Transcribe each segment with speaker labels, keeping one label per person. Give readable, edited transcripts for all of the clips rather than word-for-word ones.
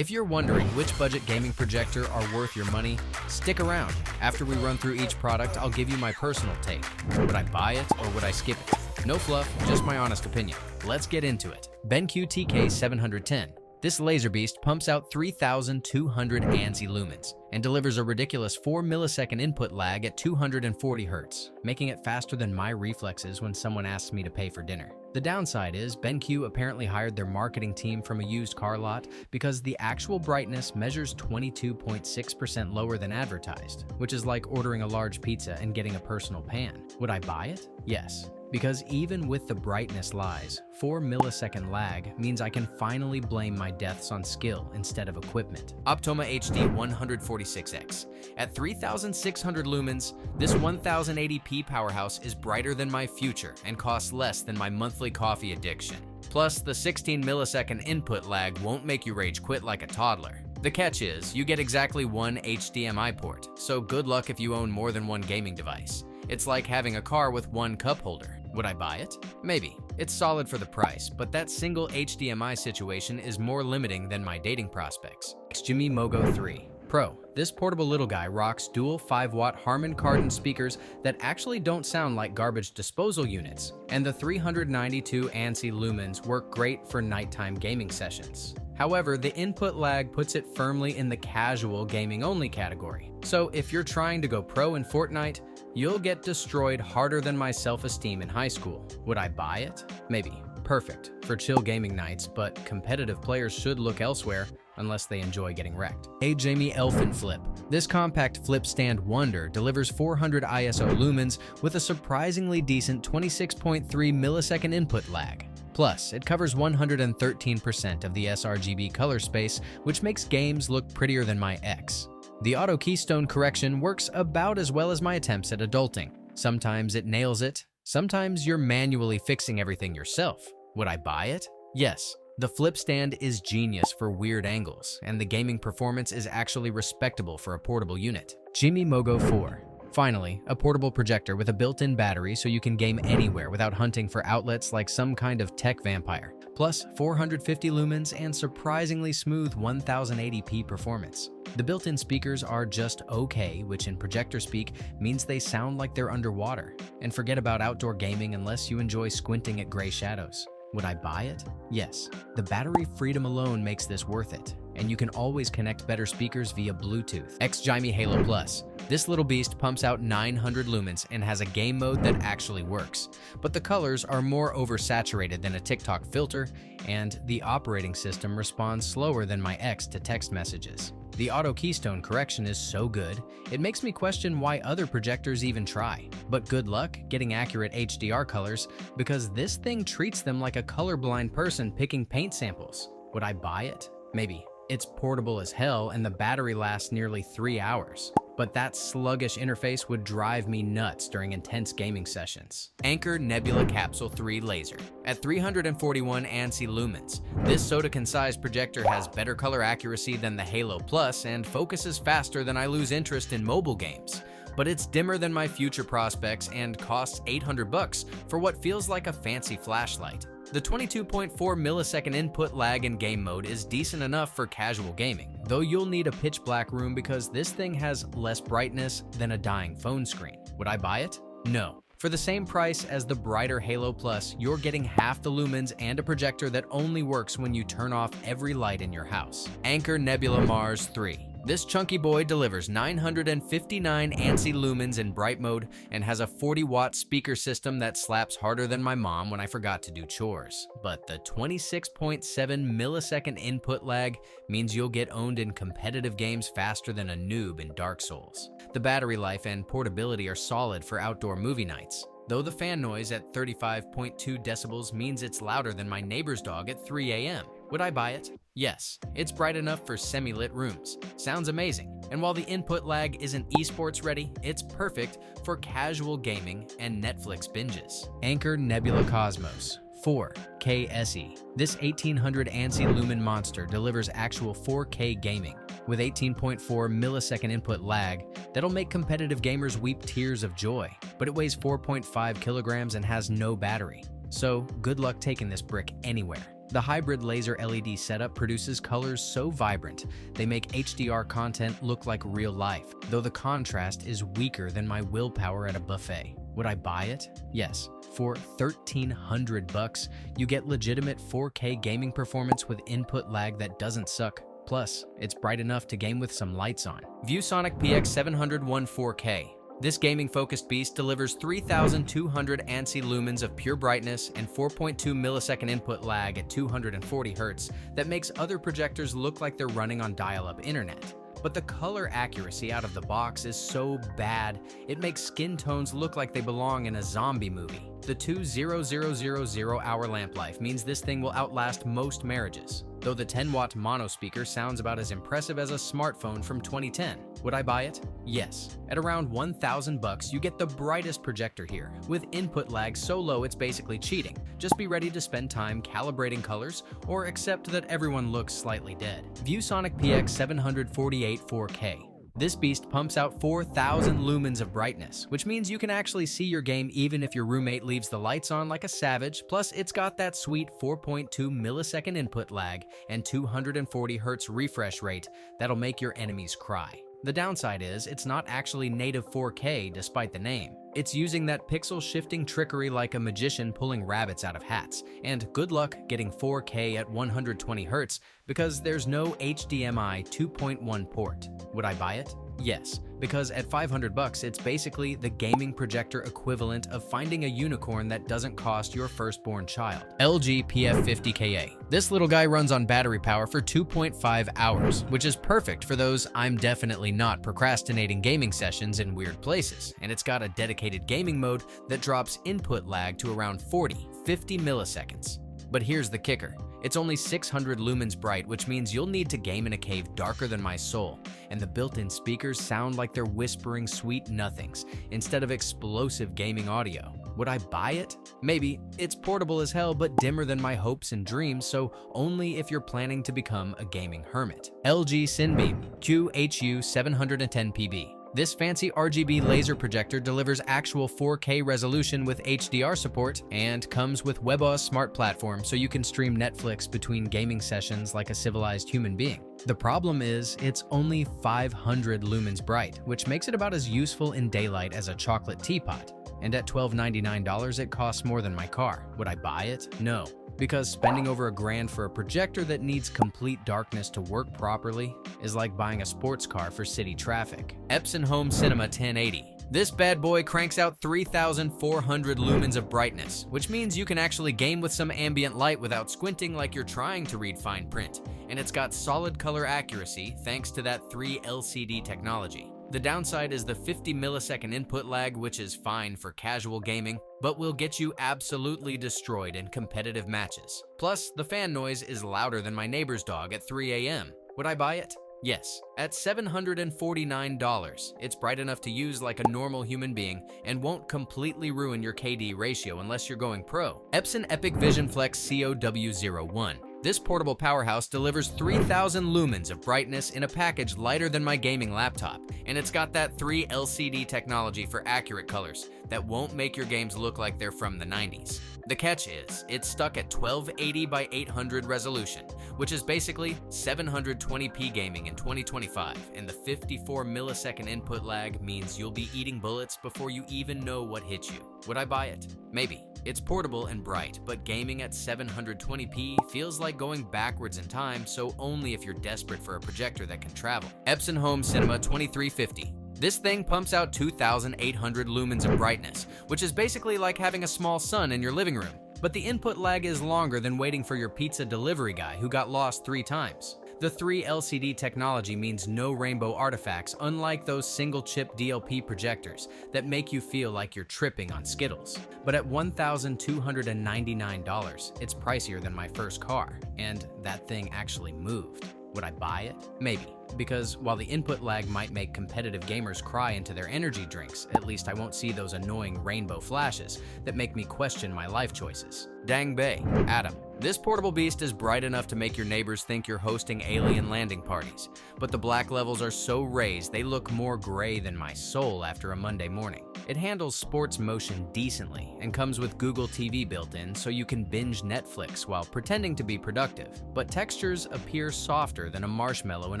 Speaker 1: If you're wondering which budget gaming projector are worth your money, stick around. After we run through each product, I'll give you my personal take. Would I buy it or would I skip it? No fluff, just my honest opinion. Let's get into it. BenQ TK710. This laser beast pumps out 3,200 ANSI lumens and delivers a ridiculous 4 millisecond input lag at 240 Hz, making it faster than my reflexes when someone asks me to pay for dinner. The downside is BenQ apparently hired their marketing team from a used car lot because the actual brightness measures 22.6% lower than advertised, which is like ordering a large pizza and getting a personal pan. Would I buy it? Yes. Because even with the brightness lies, 4 millisecond lag means I can finally blame my deaths on skill instead of equipment. Optoma HD 146X. At 3,600 lumens, this 1080p powerhouse is brighter than my future and costs less than my monthly coffee addiction. Plus, the 16 millisecond input lag won't make you rage quit like a toddler. The catch is, you get exactly one HDMI port, so good luck if you own more than one gaming device. It's like having a car with one cup holder. Would I buy it? Maybe. It's solid for the price, but that single HDMI situation is more limiting than my dating prospects. XGIMI MoGo 3 Pro. This portable little guy rocks dual 5-watt Harman Kardon speakers that actually don't sound like garbage disposal units, and the 392 ANSI lumens work great for nighttime gaming sessions. However, the input lag puts it firmly in the casual gaming only category. So if you're trying to go pro in Fortnite, you'll get destroyed harder than my self-esteem in high school. Would I buy it? Maybe. Perfect for chill gaming nights, but competitive players should look elsewhere unless they enjoy getting wrecked. XGIMI Elfin Flip. This compact flip stand wonder delivers 400 ISO lumens with a surprisingly decent 26.3 millisecond input lag. Plus, it covers 113% of the sRGB color space, which makes games look prettier than my ex. The auto keystone correction works about as well as my attempts at adulting. Sometimes it nails it, sometimes you're manually fixing everything yourself. Would I buy it? Yes. The flip stand is genius for weird angles, and the gaming performance is actually respectable for a portable unit. XGIMI MoGo 4. Finally, a portable projector with a built-in battery so you can game anywhere without hunting for outlets like some kind of tech vampire. Plus, 450 lumens and surprisingly smooth 1080p performance. The built-in speakers are just okay, which in projector speak means they sound like they're underwater. And forget about outdoor gaming unless you enjoy squinting at gray shadows. Would I buy it? Yes. The battery freedom alone makes this worth it, and you can always connect better speakers via Bluetooth. XGIMI Halo Plus. This little beast pumps out 900 lumens and has a game mode that actually works, but the colors are more oversaturated than a TikTok filter, and the operating system responds slower than my ex to text messages. The auto keystone correction is so good, it makes me question why other projectors even try. But good luck getting accurate HDR colors, because this thing treats them like a colorblind person picking paint samples. Would I buy it? Maybe. It's portable as hell and the battery lasts nearly 3 hours. But that sluggish interface would drive me nuts during intense gaming sessions. Anker Nebula Capsule 3 Laser. At 341 ANSI lumens, this Sodacan-sized projector has better color accuracy than the Halo Plus and focuses faster than I lose interest in mobile games. But it's dimmer than my future prospects and costs $800 for what feels like a fancy flashlight. The 22.4 millisecond input lag in game mode is decent enough for casual gaming, though you'll need a pitch black room because this thing has less brightness than a dying phone screen. Would I buy it? No. For the same price as the brighter Halo Plus, you're getting half the lumens and a projector that only works when you turn off every light in your house. Anker Nebula Mars 3. This chunky boy delivers 959 ANSI lumens in bright mode and has a 40-watt speaker system that slaps harder than my mom when I forgot to do chores. But the 26.7 millisecond input lag means you'll get owned in competitive games faster than a noob in Dark Souls. The battery life and portability are solid for outdoor movie nights, though the fan noise at 35.2 decibels means it's louder than my neighbor's dog at 3 a.m. Would I buy it? Yes. It's bright enough for semi-lit rooms. Sounds amazing. And while the input lag isn't esports ready, it's perfect for casual gaming and Netflix binges. Anker Nebula Cosmos 4K SE. This 1800 ANSI lumen monster delivers actual 4K gaming with 18.4 millisecond input lag that'll make competitive gamers weep tears of joy. But it weighs 4.5 kilograms and has no battery. So good luck taking this brick anywhere. The hybrid laser LED setup produces colors so vibrant, they make HDR content look like real life, though the contrast is weaker than my willpower at a buffet. Would I buy it? Yes. For $1,300, you get legitimate 4K gaming performance with input lag that doesn't suck. Plus, it's bright enough to game with some lights on. ViewSonic PX701-4K. This gaming-focused beast delivers 3,200 ANSI lumens of pure brightness and 4.2 millisecond input lag at 240 Hz that makes other projectors look like they're running on dial-up internet. But the color accuracy out of the box is so bad, it makes skin tones look like they belong in a zombie movie. The 2,000-hour lamp life means this thing will outlast most marriages, though the 10-watt mono speaker sounds about as impressive as a smartphone from 2010. Would I buy it? Yes. At around $1,000, you get the brightest projector here, with input lag so low it's basically cheating. Just be ready to spend time calibrating colors, or accept that everyone looks slightly dead. ViewSonic PX748-4K. This beast pumps out 4,000 lumens of brightness, which means you can actually see your game even if your roommate leaves the lights on like a savage, plus it's got that sweet 4.2 millisecond input lag and 240 Hz refresh rate that'll make your enemies cry. The downside is it's not actually native 4K despite the name. It's using that pixel shifting trickery like a magician pulling rabbits out of hats, and good luck getting 4K at 120 Hz because there's no HDMI 2.1 port. Would I buy it? Yes, because at $500 it's basically the gaming projector equivalent of finding a unicorn that doesn't cost your firstborn child. LG PF50KA. This little guy runs on battery power for 2.5 hours, which is perfect for those I'm definitely not procrastinating gaming sessions in weird places, and it's got a dedicated gaming mode that drops input lag to around 50 milliseconds. But here's the kicker. It's only 600 lumens bright, which means you'll need to game in a cave darker than my soul, and the built-in speakers sound like they're whispering sweet nothings instead of explosive gaming audio. Would I buy it? Maybe. It's portable as hell, but dimmer than my hopes and dreams, so only if you're planning to become a gaming hermit. LG CineBeam HU710PB. This fancy RGB laser projector delivers actual 4K resolution with HDR support and comes with WebOS Smart Platform so you can stream Netflix between gaming sessions like a civilized human being. The problem is it's only 500 lumens bright, which makes it about as useful in daylight as a chocolate teapot. And at $1,299, it costs more than my car. Would I buy it? No. Because spending over $1,000 for a projector that needs complete darkness to work properly is like buying a sports car for city traffic. Epson Home Cinema 1080. This bad boy cranks out 3,400 lumens of brightness, which means you can actually game with some ambient light without squinting like you're trying to read fine print. And it's got solid color accuracy thanks to that 3 LCD technology. The downside is the 50 millisecond input lag, which is fine for casual gaming, but will get you absolutely destroyed in competitive matches. Plus, the fan noise is louder than my neighbor's dog at 3 a.m. Would I buy it? Yes. At $749, it's bright enough to use like a normal human being and won't completely ruin your KD ratio unless you're going pro. Epson Epic Vision Flex COW01. This portable powerhouse delivers 3,000 lumens of brightness in a package lighter than my gaming laptop, and it's got that 3 LCD technology for accurate colors that won't make your games look like they're from the 90s. The catch is, it's stuck at 1280 by 800 resolution, which is basically 720p gaming in 2025, and the 54 millisecond input lag means you'll be eating bullets before you even know what hit you. Would I buy it? Maybe. It's portable and bright, but gaming at 720p feels like going backwards in time, so only if you're desperate for a projector that can travel. Epson Home Cinema 2350. This thing pumps out 2,800 lumens of brightness, which is basically like having a small sun in your living room. But the input lag is longer than waiting for your pizza delivery guy who got lost 3 times. The 3 LCD technology means no rainbow artifacts, unlike those single-chip DLP projectors that make you feel like you're tripping on Skittles. But at $1,299, it's pricier than my first car, and that thing actually moved. Would I buy it? Maybe. Because while the input lag might make competitive gamers cry into their energy drinks, at least I won't see those annoying rainbow flashes that make me question my life choices. Dangbei, Atom. This portable beast is bright enough to make your neighbors think you're hosting alien landing parties, but the black levels are so raised they look more gray than my soul after a Monday morning. It handles sports motion decently and comes with Google TV built in so you can binge Netflix while pretending to be productive, but textures appear softer than a marshmallow in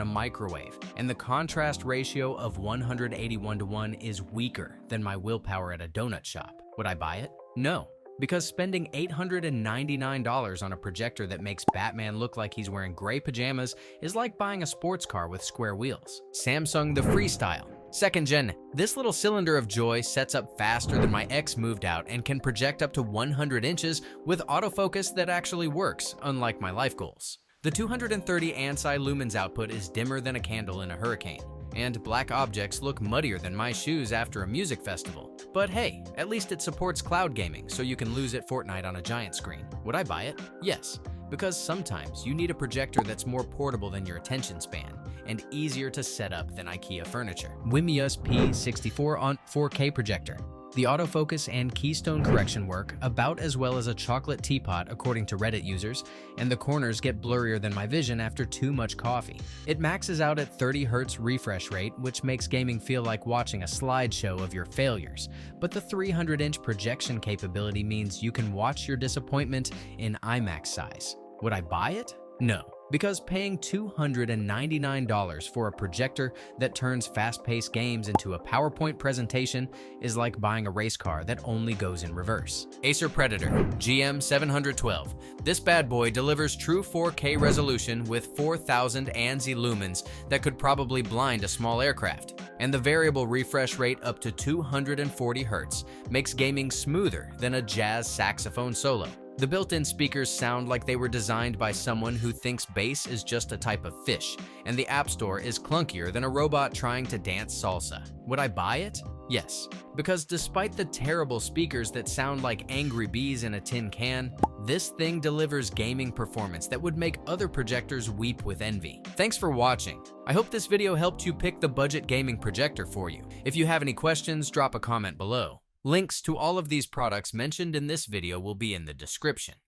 Speaker 1: a microwave, and the contrast ratio of 181:1 is weaker than my willpower at a donut shop. Would I buy it? No. Because spending $899 on a projector that makes Batman look like he's wearing gray pajamas is like buying a sports car with square wheels. Samsung the Freestyle. Second gen, this little cylinder of joy sets up faster than my X moved out and can project up to 100 inches with autofocus that actually works, unlike my life goals. The 230 ANSI lumens output is dimmer than a candle in a hurricane, and black objects look muddier than my shoes after a music festival. But hey, at least it supports cloud gaming, so you can lose at Fortnite on a giant screen. Would I buy it? Yes, because sometimes you need a projector that's more portable than your attention span and easier to set up than IKEA furniture. Wimius P64 4K projector. The autofocus and keystone correction work about as well as a chocolate teapot according to Reddit users, and the corners get blurrier than my vision after too much coffee. It maxes out at 30 Hz refresh rate, which makes gaming feel like watching a slideshow of your failures, but the 300-inch projection capability means you can watch your disappointment in IMAX size. Would I buy it? No. Because paying $299 for a projector that turns fast-paced games into a PowerPoint presentation is like buying a race car that only goes in reverse. Acer Predator GM712. This bad boy delivers true 4K resolution with 4,000 ANSI lumens that could probably blind a small aircraft. And the variable refresh rate up to 240 Hz makes gaming smoother than a jazz saxophone solo. The built-in speakers sound like they were designed by someone who thinks bass is just a type of fish, and the App Store is clunkier than a robot trying to dance salsa. Would I buy it? Yes, because despite the terrible speakers that sound like angry bees in a tin can, this thing delivers gaming performance that would make other projectors weep with envy. Thanks for watching. I hope this video helped you pick the budget gaming projector for you. If you have any questions, drop a comment below. Links to all of these products mentioned in this video will be in the description.